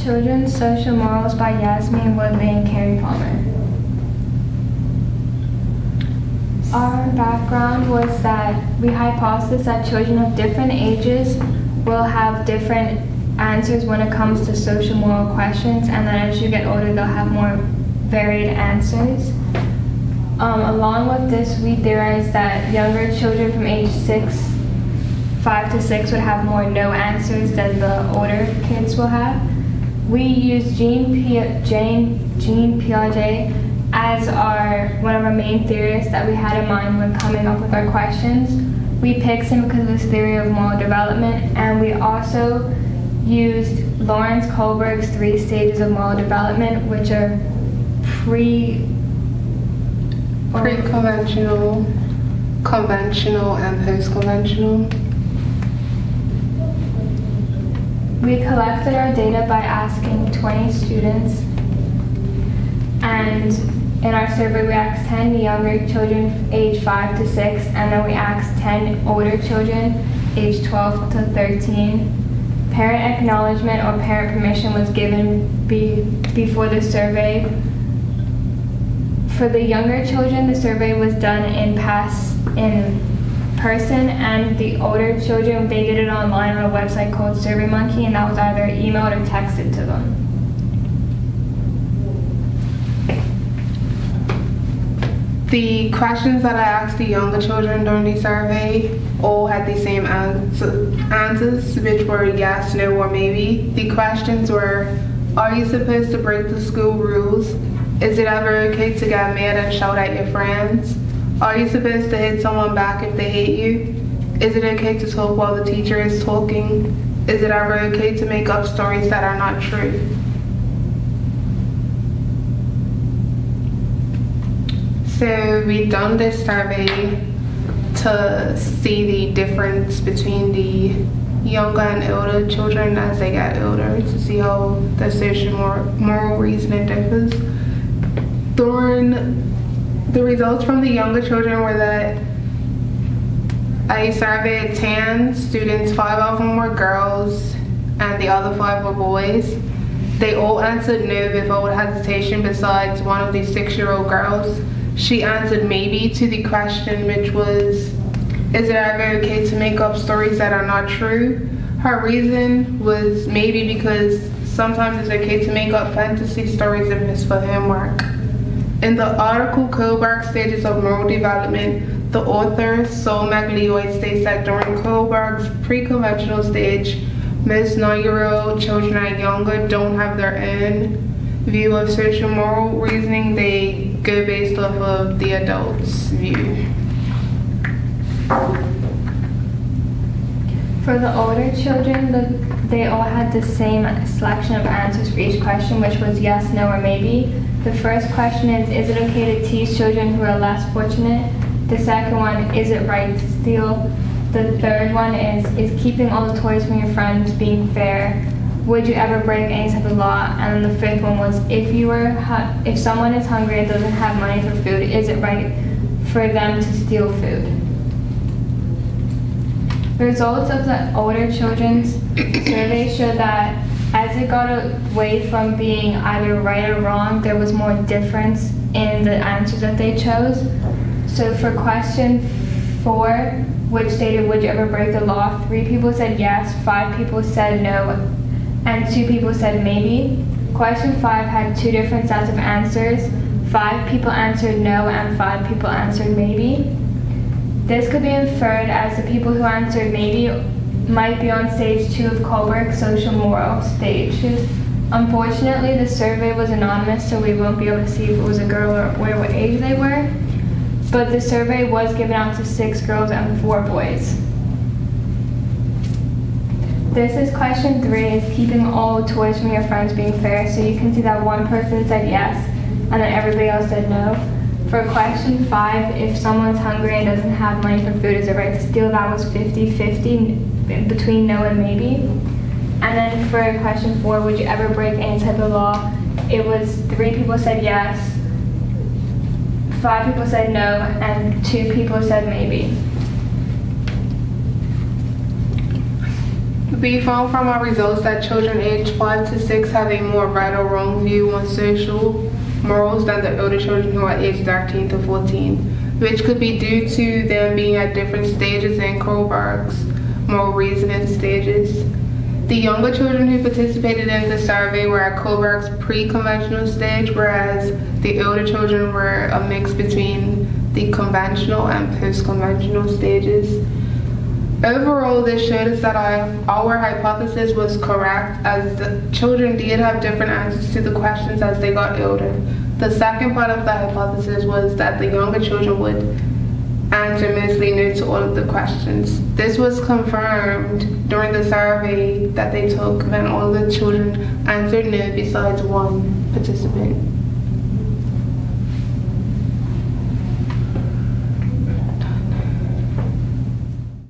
Children's Social Morals by Yasmin Woodley and Carrie Palmer. Our background was that we hypothesized that children of different ages will have different answers when it comes to social moral questions, and that as you get older they'll have more varied answers. Along with this, we theorized that younger children from age 5 to 6 would have more no answers than the older kids will have. We used Jean Piaget as one of our main theorists that we had in mind when coming up with our questions. We picked him because of his theory of moral development, and we also used Lawrence Kohlberg's 3 stages of moral development, which are pre-conventional, conventional, and post-conventional. We collected our data by asking 20 students, and in our survey we asked 10 younger children age 5 to 6, and then we asked 10 older children age 12 to 13. Parent acknowledgement or parent permission was given before the survey. For the younger children, the survey was done in person, and the older children, they did it online on a website called SurveyMonkey, and that was either emailed or texted to them. The questions that I asked the younger children during the survey all had the same answers, which were yes, no, or maybe. The questions were, are you supposed to break the school rules? Is it ever okay to get mad and shout at your friends? Are you supposed to hit someone back if they hate you? Is it okay to talk while the teacher is talking? Is it ever okay to make up stories that are not true? So we've done this survey to see the difference between the younger and older children as they get older, to see how the social moral reasoning differs. The results from the younger children were that I surveyed 10 students, 5 of them were girls and the other 5 were boys. They all answered no without hesitation besides one of the 6-year-old girls. She answered maybe to the question, which was, is it ever okay to make up stories that are not true? Her reason was maybe because sometimes it's okay to make up fantasy stories if it's for homework. In the article Kohlberg Stages of Moral Development, the author Saul McLeod states that during Kohlberg's pre-conventional stage, most 9-year-old children and younger don't have their own view of social moral reasoning. They go based off of the adult's view. For the older children, they all had the same selection of answers for each question, which was yes, no, or maybe. The first question is it okay to tease children who are less fortunate? The second one, is it right to steal? The third one is keeping all the toys from your friends being fair? Would you ever break any type of law? And then the fifth one was, if someone is hungry and doesn't have money for food, is it right for them to steal food? The results of the older children's survey showed that as it got away from being either right or wrong, there was more difference in the answers that they chose. So for question 4, which stated, would you ever break the law? 3 people said yes, 5 people said no, and 2 people said maybe. Question 5 had 2 different sets of answers. 5 people answered no and 5 people answered maybe. This could be inferred as the people who answered maybe might be on stage 2 of Kohlberg's social moral stages. Unfortunately, the survey was anonymous, so we won't be able to see if it was a girl or what age they were. But the survey was given out to 6 girls and 4 boys. This is question 3, is keeping all toys from your friends being fair. So you can see that one person said yes, and then everybody else said no. For question 5, if someone's hungry and doesn't have money for food, is it right to steal? That was 50-50 between no and maybe. And then for question 4, would you ever break any type of law? It was 3 people said yes, 5 people said no, and 2 people said maybe. We found from our results that children aged 5 to 6 have a more right or wrong view on social morals than the older children who are aged 13 to 14, which could be due to them being at different stages in Kohlberg's moral reasoning stages. The younger children who participated in the survey were at Kohlberg's pre-conventional stage, whereas the older children were a mix between the conventional and post-conventional stages. Overall, this showed us that our hypothesis was correct, as the children did have different answers to the questions as they got older. The second part of the hypothesis was that the younger children would answer mostly no to all of the questions. This was confirmed during the survey that they took when all the children answered no besides one participant.